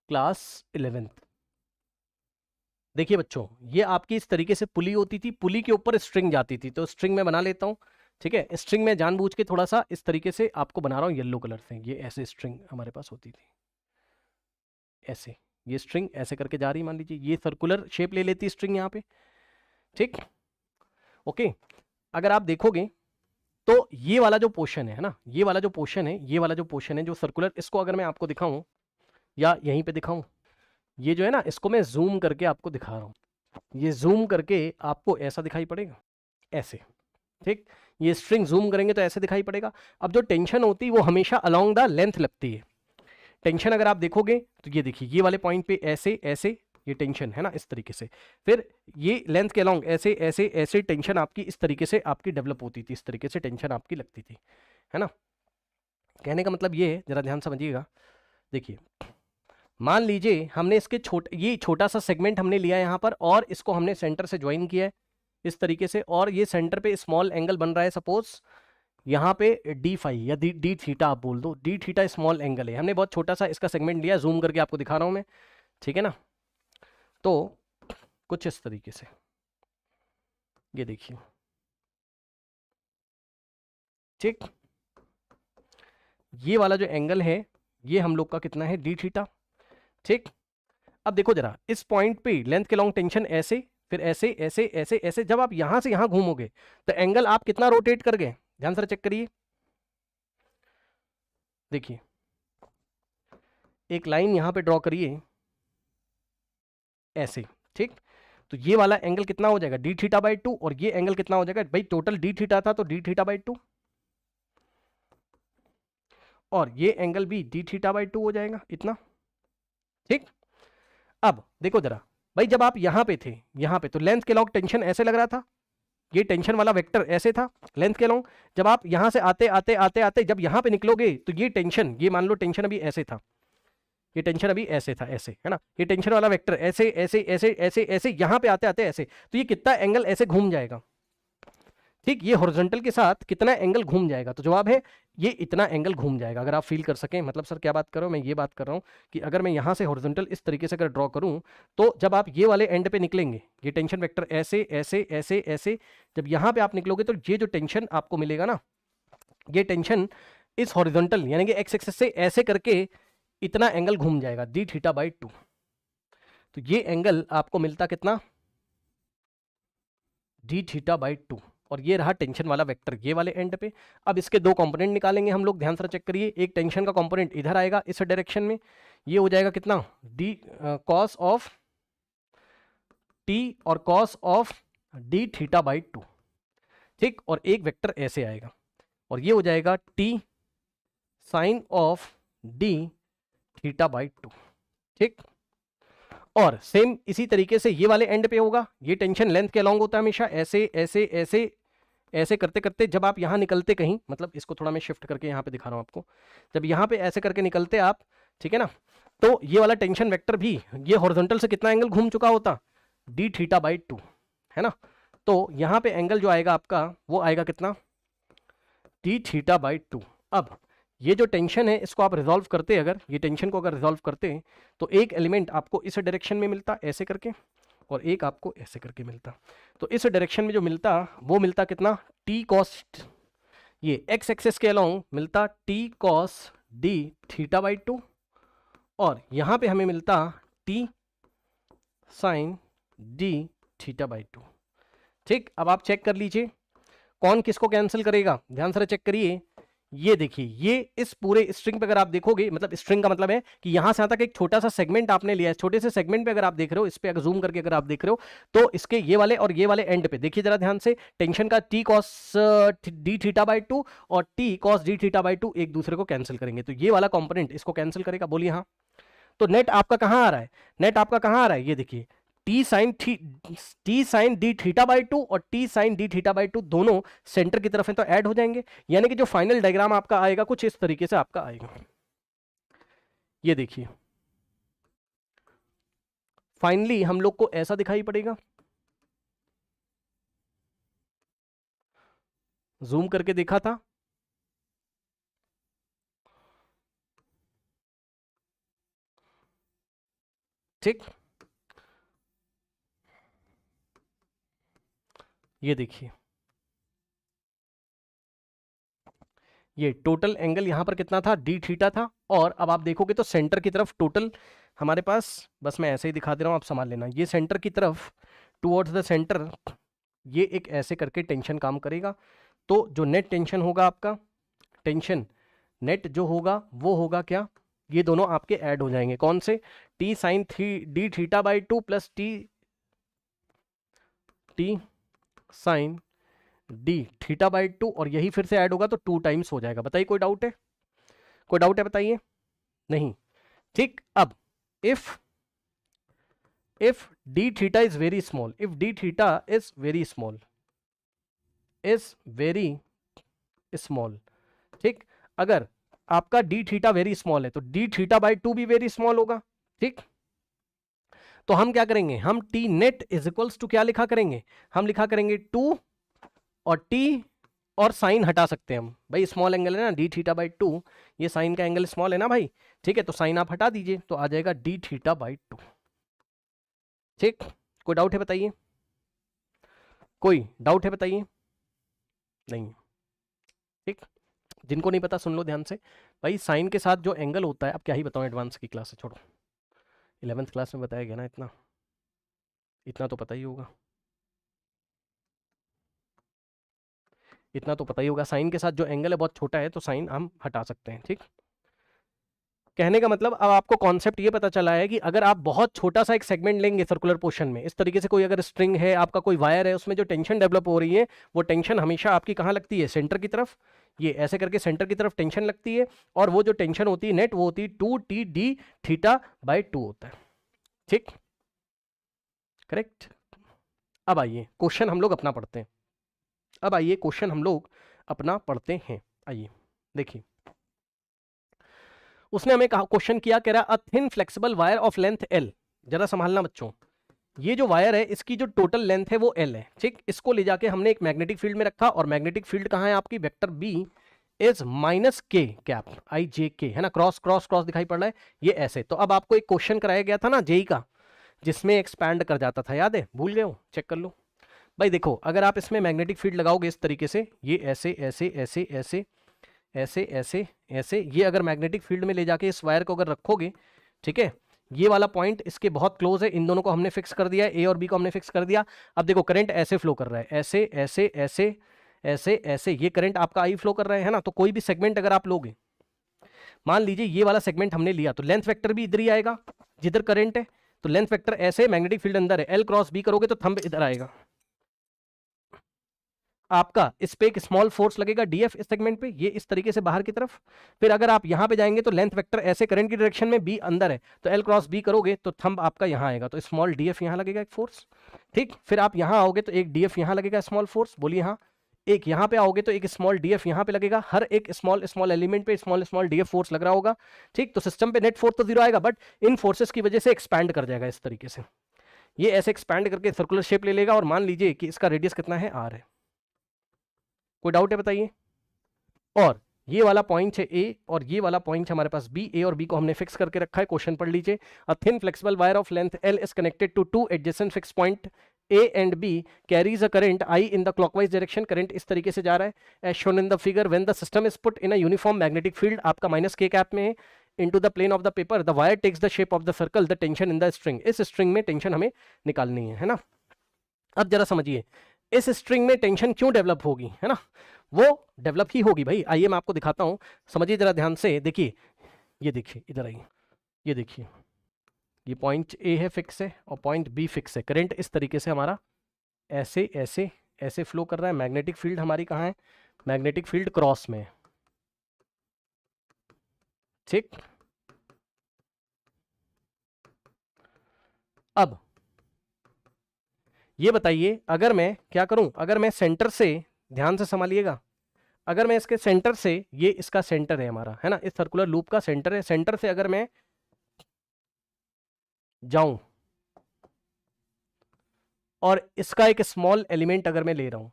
Class 11th। देखिए बच्चों, ये आपकी इस तरीके से पुली होती थी, पुली के ऊपर स्ट्रिंग जाती थी, तो स्ट्रिंग में बना लेता हूँ। ठीक है, स्ट्रिंग में जानबूझ के थोड़ा सा इस तरीके से आपको बना रहा हूँ येलो कलर से। ये ऐसे स्ट्रिंग हमारे पास होती थी, ऐसे ये स्ट्रिंग ऐसे करके जा रही, मान लीजिए ये सर्कुलर शेप ले लेती स्ट्रिंग यहाँ पे। ठीक, ओके। अगर आप देखोगे तो ये वाला जो पोर्शन है ना, ये वाला जो पोर्शन है, ये वाला जो पोर्शन है जो सर्कुलर, इसको अगर मैं आपको दिखाऊं या यहीं पे दिखाऊं, ये जो है ना, इसको मैं जूम करके आपको दिखा रहा हूं। ये जूम करके आपको ऐसा दिखाई पड़ेगा, ऐसे। ठीक, ये स्ट्रिंग जूम करेंगे तो ऐसे दिखाई पड़ेगा। अब जो टेंशन होती है वो हमेशा अलोंग द लेंथ लगती है। टेंशन अगर आप देखोगे तो ये देखिए, ये वाले पॉइंट पे ऐसे ऐसे ये टेंशन है ना, इस तरीके से। फिर ये लेंथ के अलोंग ऐसे ऐसे ऐसे टेंशन आपकी इस तरीके से आपकी डेवलप होती थी, इस तरीके से टेंशन आपकी लगती थी, है ना। कहने का मतलब ये है, जरा ध्यान समझिएगा। देखिए, मान लीजिए हमने इसके ये छोटा सा सेगमेंट हमने लिया यहाँ पर, और इसको हमने सेंटर से ज्वाइन किया है इस तरीके से, और ये सेंटर पे स्मॉल एंगल बन रहा है, सपोज यहाँ पे डी फाई या डी थीटा आप बोल दो, डी थीटा स्मॉल एंगल है। हमने बहुत छोटा सा इसका सेगमेंट लिया, जूम करके आपको दिखा रहा हूँ मैं, ठीक है ना। तो कुछ इस तरीके से ये देखिए, ठीक, ये वाला जो एंगल है ये हम लोग का कितना है, डी थीटा। ठीक, अब देखो जरा, इस पॉइंट पे लेंथ के लॉन्ग टेंशन ऐसे, फिर ऐसे ऐसे ऐसे ऐसे, जब आप यहां से यहां घूमोगे तो एंगल आप कितना रोटेट कर गए, ध्यान से चेक करिए। देखिए, एक लाइन यहां पे ड्रॉ करिए ऐसे। ठीक, तो ये वाला एंगल कितना हो जाएगा, डी थीटा बाई 2, और ये एंगल कितना हो जाएगा भाई, टोटल डी थीटा था तो डी थीटा बाई 2, और ये एंगल भी डी थीटा बाई 2 हो जाएगा इतना। ठीक, अब देखो जरा भाई, जब आप यहां पे थे, यहां पे तो लेंथ के लॉन्ग टेंशन ऐसे लग रहा था, ये टेंशन वाला वेक्टर ऐसे था लेंथ के लॉन्ग। जब आप यहां से आते आते आते आते जब यहां पे निकलोगे तो ये टेंशन, ये मान लो टेंशन अभी ऐसे था, ये टेंशन अभी ऐसे था, ऐसे, है ना, ये टेंशन वाला वेक्टर ऐसे ऐसे ऐसे ऐसे ऐसे यहां पे आते आते ऐसे, तो ये कितना एंगल ऐसे घूम जाएगा। ठीक, ये हॉरिजॉन्टल के साथ कितना एंगल घूम जाएगा, तो जवाब है ये इतना एंगल घूम जाएगा। अगर आप फील कर सकें, मतलब सर क्या बात कर रहा हूं मैं, ये बात कर रहा हूं कि अगर मैं यहां से हॉरिजॉन्टल इस तरीके से अगर ड्रॉ करूं, तो जब आप ये वाले एंड पे निकलेंगे, ये टेंशन वेक्टर ऐसे ऐसे ऐसे ऐसे, जब यहां पे आप निकलोगे तो ये जो टेंशन आपको मिलेगा ना, ये टेंशन इस हॉरिजॉन्टल यानी कि एक्स एक्सिस से ऐसे करके इतना एंगल घूम जाएगा, डी थीटा बाई 2। तो ये एंगल आपको मिलता कितना, डी थीटा बाई 2, और ये रहा टेंशन वाला वेक्टर ये वाले एंड पे। अब इसके दो कंपोनेंट निकालेंगे हम लोग, ध्यान से चेक करिए। एक टेंशन का कंपोनेंट इधर आएगा इस डायरेक्शन में, ये हो जाएगा कितना, डी कॉस ऑफ टी और cos of D theta by 2। ठीक, और एक वेक्टर ऐसे आएगा, और ये हो जाएगा T sine of D theta by 2। ठीक, और सेम इसी तरीके से ये वाले एंड पे होगा, ये टेंशन लेंथ के अलॉन्ग होता है हमेशा, ऐसे ऐसे ऐसे ऐसे करते करते जब आप यहां निकलते कहीं, मतलब इसको थोड़ा मैं शिफ्ट करके यहां पे दिखा रहा हूं आपको, जब यहां पे ऐसे करके निकलते आप, ठीक है ना, तो ये वाला टेंशन वेक्टर भी ये हॉरिजॉन्टल से कितना एंगल घूम चुका होता, डी थीटा बाई 2, है ना। तो यहां पे एंगल जो आएगा आपका वो आएगा कितना, डी थीटा बाई 2। अब ये जो टेंशन है इसको आप रिजॉल्व करते, अगर ये टेंशन को अगर रिजॉल्व करते हैं तो एक एलिमेंट आपको इस डायरेक्शन में मिलता ऐसे करके, और एक आपको ऐसे करके मिलता। तो इस डायरेक्शन में जो मिलता वो मिलता कितना, टी कॉस, ये एक्स एक्सेस के अलोंग मिलता T cos D theta by 2, और यहां पे हमें मिलता T sine D theta by 2। ठीक, अब आप चेक कर लीजिए कौन किसको कैंसिल करेगा, ध्यान से चेक करिए। ये देखिए, ये इस पूरे स्ट्रिंग पे अगर आप देखोगे, मतलब स्ट्रिंग का मतलब है कि यहां से यहां तक एक छोटा सा सेगमेंट आपने लिया है, छोटे से सेगमेंट पे अगर आप देख रहे हो, इस पे अगर जूम करके अगर आप देख रहे हो, तो इसके ये वाले और ये वाले एंड पे देखिए जरा ध्यान से, टेंशन का T cos D theta by 2 और T cos D theta by 2 एक दूसरे को कैंसिल करेंगे, तो ये वाला कंपोनेंट इसको कैंसिल करेगा, बोलिए हाँ। तो नेट आपका कहां आ रहा है, नेट आपका कहां आ रहा है, ये देखिए, T sine D theta by 2 और T sine D theta by 2 दोनों सेंटर की तरफ है तो ऐड हो जाएंगे, यानी कि जो फाइनल डायग्राम आपका आएगा कुछ इस तरीके से आपका आएगा। ये देखिए, फाइनली हम लोग को ऐसा दिखाई पड़ेगा, जूम करके देखा था, ठीक, ये देखिए ये टोटल एंगल यहां पर कितना था, डी थीटा था। और अब आप देखोगे तो सेंटर की तरफ टोटल हमारे पास, बस मैं ऐसे ही दिखा दे रहा हूं, आप संभाल लेना, ये सेंटर की तरफ टुवर्ड्स द सेंटर ये एक ऐसे करके टेंशन काम करेगा। तो जो नेट टेंशन होगा आपका, टेंशन नेट जो होगा वो होगा क्या, ये दोनों आपके ऐड हो जाएंगे, कौन से, t sine D theta by 2 plus t sine D theta by 2, और यही फिर से ऐड होगा तो 2 टाइम्स हो जाएगा। बताइए कोई डाउट है, कोई डाउट है बताइए, नहीं, ठीक। अब if D theta is very small, if D theta is very small, ठीक, अगर आपका डी थीटा वेरी स्मॉल है तो डी थीटा बाई 2 भी वेरी स्मॉल होगा, ठीक। तो हम क्या करेंगे, हम T net is equals to क्या लिखा करेंगे, हम लिखा करेंगे 2 और टी और साइन हटा सकते हैं हम, भाई स्मॉल एंगल है ना डी थीटा बाई 2, ये साइन का एंगल स्मॉल है ना भाई, ठीक है, तो साइन आप हटा दीजिए तो आ जाएगा डी थीटा बाई 2, ठीक। कोई डाउट है बताइए, कोई डाउट है बताइए, नहीं, ठीक। जिनको नहीं पता सुन लो ध्यान से, भाई साइन के साथ जो एंगल होता है, अब क्या ही बताऊं, एडवांस की क्लास है, छोड़ो, 11th क्लास में बताया गया ना, इतना तो पता ही होगा, इतना तो पता ही होगा, साइन के साथ जो एंगल है बहुत छोटा है तो साइन हम हटा सकते हैं, ठीक। कहने का मतलब अब आपको कॉन्सेप्ट ये पता चला है कि अगर आप बहुत छोटा सा एक सेगमेंट लेंगे सर्कुलर पोर्शन में, इस तरीके से कोई अगर स्ट्रिंग है, आपका कोई वायर है, उसमें जो टेंशन डेवलप हो रही है वो टेंशन हमेशा आपकी कहाँ लगती है, सेंटर की तरफ, ये ऐसे करके सेंटर की तरफ टेंशन लगती है, और वो जो टेंशन होती है नेट वो होती है 2t डी थीटा बाई 2 होता है, ठीक, करेक्ट। अब आइए क्वेश्चन हम लोग अपना पढ़ते हैं, अब आइए क्वेश्चन हम लोग अपना पढ़ते हैं, आइए देखिए, उसने हमें कहा, क्वेश्चन किया, कह रहा अ thin flexible wire of length L, जरा संभालना बच्चों, ये जो वायर है इसकी जो टोटल लेंथ है वो एल है, ठीक। इसको ले जाके हमने एक मैग्नेटिक फील्ड में रखा, और मैग्नेटिक फील्ड कहाँ है आपकी, वेक्टर बी इज माइनस के कैप आई जे के, है ना, क्रॉस क्रॉस क्रॉस दिखाई पड़ रहा है ये ऐसे। तो अब आपको एक क्वेश्चन कराया गया था ना जेई का, जिसमें एक्सपैंड कर जाता था, याद है, भूल गए हो, चेक कर लो भाई। देखो अगर आप इसमें मैग्नेटिक फील्ड लगाओगे इस तरीके से, ये ऐसे ऐसे ऐसे ऐसे ऐसे ऐसे ऐसे, ये अगर मैग्नेटिक फील्ड में ले जाके इस वायर को अगर रखोगे, ठीक है, ये वाला पॉइंट इसके बहुत क्लोज है, इन दोनों को हमने फिक्स कर दिया, ए और बी को हमने फिक्स कर दिया। अब देखो करंट ऐसे फ्लो कर रहा है, ऐसे ऐसे ऐसे ऐसे ऐसे, ये करंट आपका आई फ्लो कर रहा है ना। तो कोई भी सेगमेंट अगर आप लोगे, मान लीजिए ये वाला सेगमेंट हमने लिया, तो लेंथ वेक्टर भी इधर ही आएगा जिधर करंट है, तो लेंथ वेक्टर ऐसे, मैग्नेटिक फील्ड अंदर है, एल क्रॉस बी करोगे तो थंब इधर आएगा आपका, इस पे एक स्मॉल फोर्स लगेगा डीएफ इस सेगमेंट पे, ये इस तरीके से बाहर की तरफ। फिर अगर आप यहां पे जाएंगे तो लेंथ वेक्टर ऐसे करंट की डायरेक्शन में, बी अंदर है, तो एल क्रॉस बी करोगे तो थंब आपका यहां आएगा, तो स्मॉल डीएफ यहां लगेगा एक फोर्स, ठीक। फिर आप यहां आओगे तो एक डीएफ यहां लगेगा स्मॉल फोर्स, बोलिए हाँ। एक यहां पे आओगे तो एक स्मॉल डीएफ यहां पे लगेगा, हर एक स्मॉल स्मॉल एलिमेंट पे स्मॉल स्मॉल डीएफ फोर्स लग रहा होगा, ठीक। तो सिस्टम पे नेट फोर्स तो जीरो आएगा, बट इन फोर्सेस की वजह से एक्सपैंड कर जाएगा इस तरीके से, ये ऐसे एक्सपैंड करके सर्कुलर शेप ले लेगा, और मान लीजिए कि इसका रेडियस कितना है, आर है। कोई डाउट है बताइए। और ये वाला पॉइंट है ए, और ये वाला पॉइंट है हमारे पास बी, ए और बी को हमने फिक्स करके रखा है। क्वेश्चन पढ़ लीजिए, a thin flexible wire of length L is connected to 2 adjacent fix point A and B, carries a current I in the clockwise direction, current इस तरीके से जा रहा है, as shown in the figure. When the system is put in a uniform magnetic field, आपका minus के cap में है, into the plane of the paper, the wire takes the shape of the circle, the tension in the string, इस string में tension हमें निकालनी है ना। अब जरा समझिए, इस स्ट्रिंग में टेंशन क्यों डेवलप होगी, है ना, वो डेवलप ही होगी भाई। आइए मैं आपको दिखाता हूं, समझिए जरा ध्यान से, देखिए, ये देखिए इधर आइए, ये देखिए, ये पॉइंट ए है फिक्स है, और पॉइंट बी फिक्स है, करंट इस तरीके से हमारा ऐसे ऐसे ऐसे फ्लो कर रहा है, मैग्नेटिक फील्ड हमारी कहाँ है, मैग्नेटिक फील्ड क्रॉस में है, ठीक। अब ये बताइए, अगर मैं क्या करूं, अगर मैं सेंटर से, ध्यान से संभालिएगा, अगर मैं इसके सेंटर से, ये इसका सेंटर है हमारा, है ना, इस सर्कुलर लूप का सेंटर है, सेंटर से अगर मैं जाऊं और इसका एक स्मॉल एलिमेंट अगर मैं ले रहा हूं,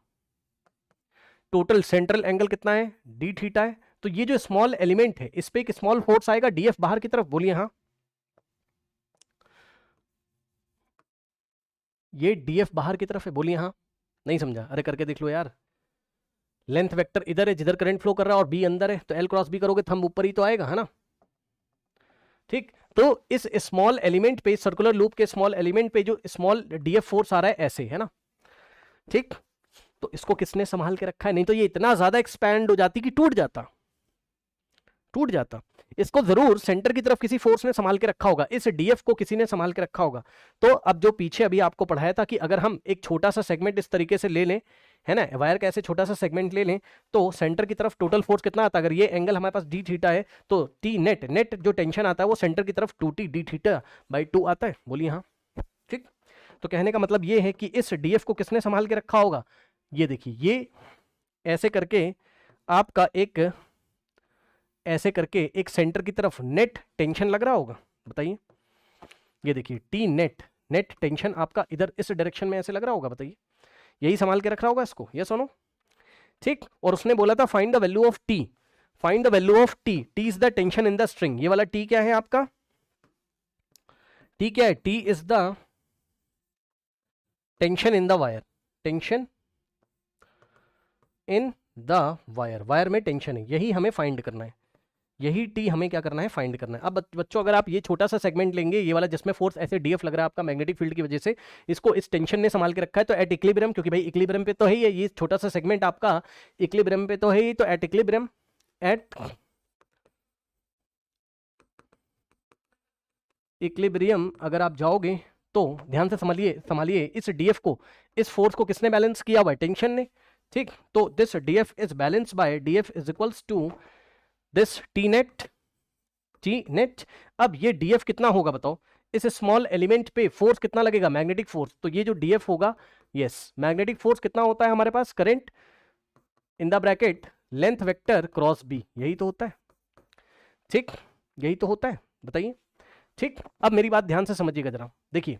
टोटल सेंट्रल एंगल कितना है, डी थीटा है, तो ये जो स्मॉल एलिमेंट है इस पे एक स्मॉल फोर्स आएगा डीएफ बाहर की तरफ, बोलिए हाँ। ये डी एफ बाहर की तरफ है, बोलिए हाँ, नहीं समझा, अरे करके देख लो यार। लेंथ वेक्टर इधर है जिधर करंट फ्लो कर रहा है और बी अंदर है, तो एल क्रॉस बी करोगे थंब ऊपर ही तो आएगा, है ना। ठीक, तो इस स्मॉल एलिमेंट पे, सर्कुलर लूप के स्मॉल एलिमेंट पे जो स्मॉल डीएफ फोर्स आ रहा है ऐसे, है ना। ठीक, तो इसको किसने संभाल के रखा है, नहीं तो ये इतना ज्यादा एक्सपैंड हो जाती कि टूट जाता, टूट जाता। इसको जरूर सेंटर की तरफ किसी फोर्स ने संभाल के रखा होगा, इस डीएफ को किसी ने संभाल के रखा होगा। तो अब जो पीछे अभी आपको पढ़ाया था कि अगर हम एक छोटा सा सेगमेंट इस तरीके से ले लें, है ना, वायर का ऐसे छोटा सा सेगमेंट ले लें, तो सेंटर की तरफ टोटल फोर्स कितना आता है, अगर ये एंगल हमारे पास डी थीटा है तो टी नेट, नेट जो टेंशन आता है वो सेंटर की तरफ 2t डी थीटा बाई 2 आता है, बोलिए हाँ। ठीक, तो कहने का मतलब ये है कि इस डीएफ को किसने संभाल के रखा होगा, ये देखिए, ये ऐसे करके आपका एक, ऐसे करके एक सेंटर की तरफ नेट टेंशन लग रहा होगा, बताइए। ये देखिए टी नेट, नेट टेंशन आपका इधर इस डायरेक्शन में ऐसे लग रहा होगा, बताइए, यही संभाल के रख रहा होगा इसको, ये सुनो। ठीक, और उसने बोला था find the value of T, find the value of T, T is the tension in the string. ये वाला टी क्या है आपका, टी क्या है, T is the tension in the wire, tension in the wire, wire में tension है, यही हमें फाइंड करना है, यही टी हमें क्या करना है, फाइंड करना है। अब बच्चों अगर आप ये छोटा सा सेगमेंट लेंगे, ये वाला जिसमें फोर्स ऐसे डीएफ लग रहा है आपका मैग्नेटिक फील्ड की वजह से, इसको इस टेंशन ने संभाल के रखा है, तो एट इक्विलिब्रियम, क्योंकि भाई इक्विलिब्रियम पे तो है ही, ये छोटा सा सेगमेंट आपका इक्विलिब्रियम पे तो है ही, तो एट इक्विलिब्रियम, एट इक्विलिब्रियम अगर आप जाओगे तो ध्यान से समझिए, संभालिए, इस डीएफ को, इस फोर्स को किसने बैलेंस किया हुआ है, टेंशन ने। ठीक, तो this DF is balance by DF is equals to this T net, T net. अब ये डीएफ कितना होगा बताओ, इस स्मॉल एलिमेंट पे फोर्स कितना लगेगा, मैग्नेटिक फोर्स, तो ये जो डीएफ होगा, यस, मैग्नेटिक फोर्स कितना होता है हमारे पास, current in the bracket length vector cross B, यही तो होता है। ठीक, यही तो होता है, बताइए। ठीक, अब मेरी बात ध्यान से समझिएगा जरा, देखिए,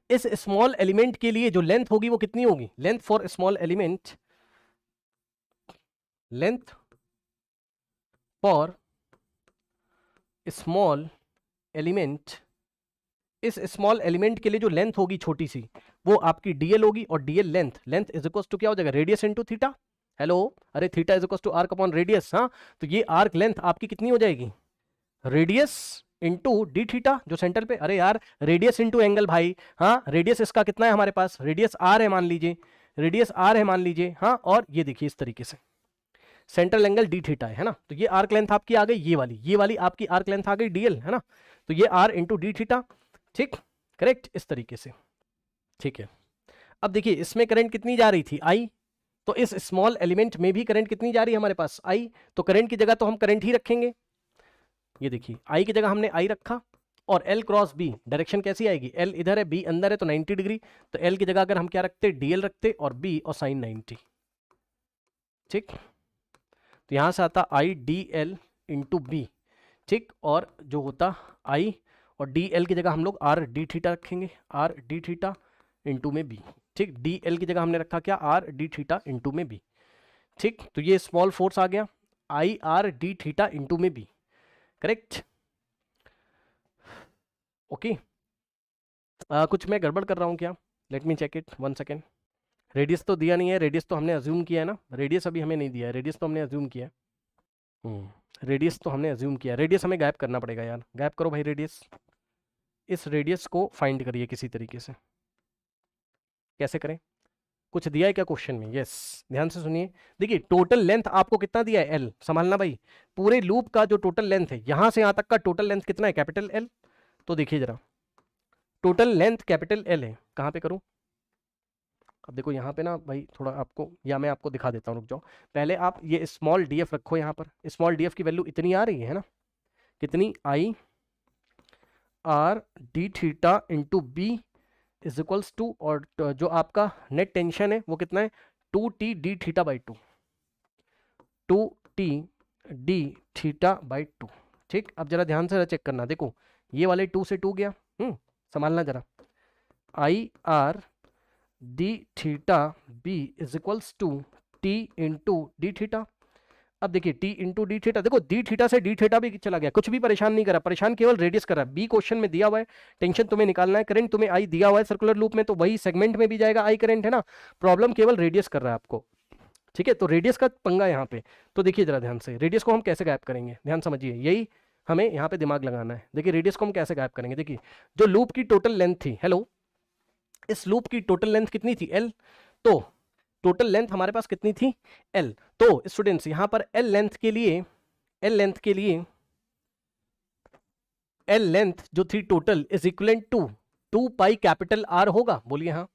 इस स्मॉल एलिमेंट के लिए जो लेंथ होगी वो कितनी होगी, length for small element, length for small element, इस स्मॉल एलिमेंट के लिए जो लेंथ होगी छोटी सी, वो आपकी डीएल होगी, और DL length, length is equal to क्या हो जाएगा, रेडियस इनटू थीटा। हेलो, अरे theta is equal to arc upon radius, हाँ, तो ये आर्क लेंथ आपकी कितनी हो जाएगी, रेडियस इंटू डी थीटा जो सेंटर पे, अरे यार रेडियस इंटू एंगल भाई, हाँ, रेडियस इसका कितना है हमारे पास, रेडियस आर है मान लीजिए, रेडियस आर है मान लीजिए, हाँ, और ये देखिए इस तरीके से सेंट्रल एंगल डी थीटा है ना, तो ये आर्क लेंथ आपकी आ गई, ये वाली आपकी आर्क लेंथ आ गई डीएल, है ना, तो ये आर इंटू डी थीटा। ठीक, करेक्ट, इस तरीके से। ठीक है, अब देखिए इसमें करंट कितनी जा रही थी, आई, तो इस स्मॉल एलिमेंट में भी करंट कितनी जा रही है हमारे पास, आई, तो करंट की जगह तो हम करंट ही रखेंगे, ये देखिए आई की जगह हमने आई रखा, और एल क्रॉस बी डायरेक्शन कैसी आएगी, एल इधर है बी अंदर है तो 90 डिग्री, तो एल की जगह अगर हम क्या रखते, डीएल रखते, और बी और साइन 90। ठीक, तो यहां से आता I D L into B. ठीक, और जो होता आई, और डी एल की जगह हम लोग आर डी थीटा रखेंगे, आर डी थीटा इंटू में बी। ठीक, डी एल की जगह हमने रखा क्या, आर डी थीटा इंटू में बी। ठीक, तो ये स्मॉल फोर्स आ गया, I R D theta into में बी, करेक्ट, ओके। कुछ मैं गड़बड़ कर रहा हूँ क्या, let me check it, 1 second. Radius तो दिया नहीं है, रेडियस तो हमने अज्यूम किया है ना, रेडियस अभी हमें नहीं दिया है, रेडियस तो हमने अज्यूम किया है, रेडियस तो हमने अज्यूम किया, रेडियस हमें गायब करना पड़ेगा यार, गायब करो भाई रेडियस, इस रेडियस को फाइंड करिए किसी तरीके से, कैसे करें, कुछ दिया है क्या क्वेश्चन में, यस, ध्यान से सुनिए, देखिए टोटल लेंथ आपको कितना दिया है, एल, संभालना भाई, पूरे लूप का जो टोटल लेंथ है यहां से यहां तक का टोटल लेंथ कितना है, कैपिटल एल, तो देखिए जरा टोटल लेंथ कैपिटल एल है, कहां पे करूं, अब देखो यहाँ पे ना भाई थोड़ा आपको, या मैं आपको दिखा देता हूँ, रुक जाओ, पहले आप ये स्मॉल डीएफ रखो, यहाँ पर स्मॉल डीएफ की वैल्यू इतनी आ रही है ना, कितनी, I R D theta into B is equals to, और जो आपका नेट टेंशन है वो कितना है, 2t D theta by 2, 2t D theta by 2। ठीक, अब जरा ध्यान से चेक करना, देखो ये वाले 2 से 2 गया, संभालना जरा, I R D theta B is equals to T into D theta, अब देखिए टी इंटू डी थीटा, देखो डी थीटा से डी थीटा भी चला गया, कुछ भी परेशान नहीं करा, परेशान केवल रेडियस कर रहा है। बी क्वेश्चन में दिया हुआ है, टेंशन तुम्हें निकालना है, करंट तुम्हें आई दिया हुआ है सर्कुलर लूप में, तो वही सेगमेंट में भी जाएगा आई करंट, है ना। प्रॉब्लम केवल रेडियस कर रहा है आपको, ठीक है। तो रेडियस का पंगा यहाँ पे, तो देखिए जरा ध्यान से, रेडियस को हम कैसे गायब करेंगे, ध्यान समझिए, यही हमें यहाँ पे दिमाग लगाना है। देखिए रेडियस को हम कैसे गायब करेंगे, देखिए जो लूप की टोटल लेंथ थी, हेलो, इस लूप की टोटल लेंथ कितनी थी, एल, तो टोटल लेंथ हमारे पास कितनी थी, एल। तो स्टूडेंट्स यहां पर एल लेंथ के लिए, एल लेंथ के लिए, एल लेंथ जो थी total is equivalent to 2 pi capital R होगा, बोलिए हाँ,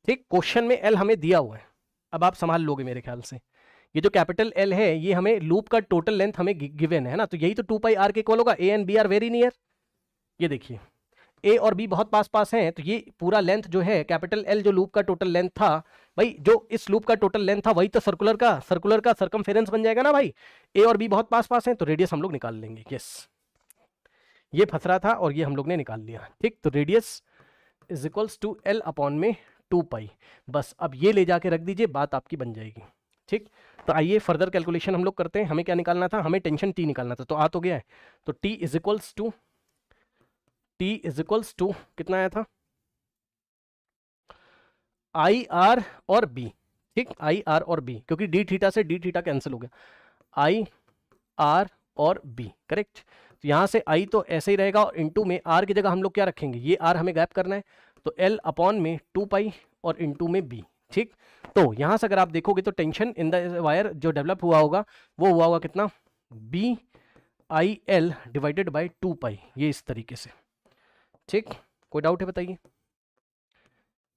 ठीक। क्वेश्चन में एल हमें दिया हुआ है, अब आप संभाल लोगे मेरे ख्याल से, ये जो कैपिटल एल है ये हमें लूप का टोटल लेंथ हमें गिवन है ना, तो यही तो 2 पाई आर के इक्वल होगा। A and B are very near, ये देखिए ए और बी बहुत पास पास हैं, तो ये पूरा लेंथ जो है कैपिटल एल जो लूप का टोटल लेंथ था, भाई जो इस लूप का टोटल लेंथ था वही तो सर्कुलर का सर्कमफेरेंस बन जाएगा ना भाई। ए और बी बहुत पास पास हैं, तो रेडियस हम लोग निकाल लेंगे, यस। ये फंस रहा था और ये हम लोग ने निकाल लिया, ठीक। तो radius is equals to L upon में 2 पाई, बस अब ये ले जाके रख दीजिए, बात आपकी बन जाएगी, ठीक। तो आइए फर्दर कैलकुलेशन हम लोग करते हैं। हमें क्या निकालना था, हमें टेंशन टी निकालना था, तो आ तो गया है। तो टी इज इक्वल्स टू कितना आया था, आई आर और बी, ठीक, आई आर और बी, क्योंकि डी थीटा से डी थीटा कैंसिल हो गया, आई आर और बी, करेक्ट। तो यहां से आई तो ऐसे ही रहेगा, और इंटू में आर की जगह हम लोग क्या रखेंगे, ये आर हमें गायब करना है, तो एल अपॉन में 2 पाई और इंटू में बी, ठीक। तो यहां से अगर आप देखोगे तो टेंशन इन द वायर जो डेवलप हुआ होगा वो हुआ होगा कितना, B I L divided by 2 pi, ये इस तरीके से, ठीक। कोई डाउट है बताइए,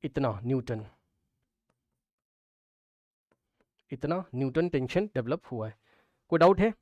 इतना न्यूटन टेंशन डेवलप हुआ है, कोई डाउट है।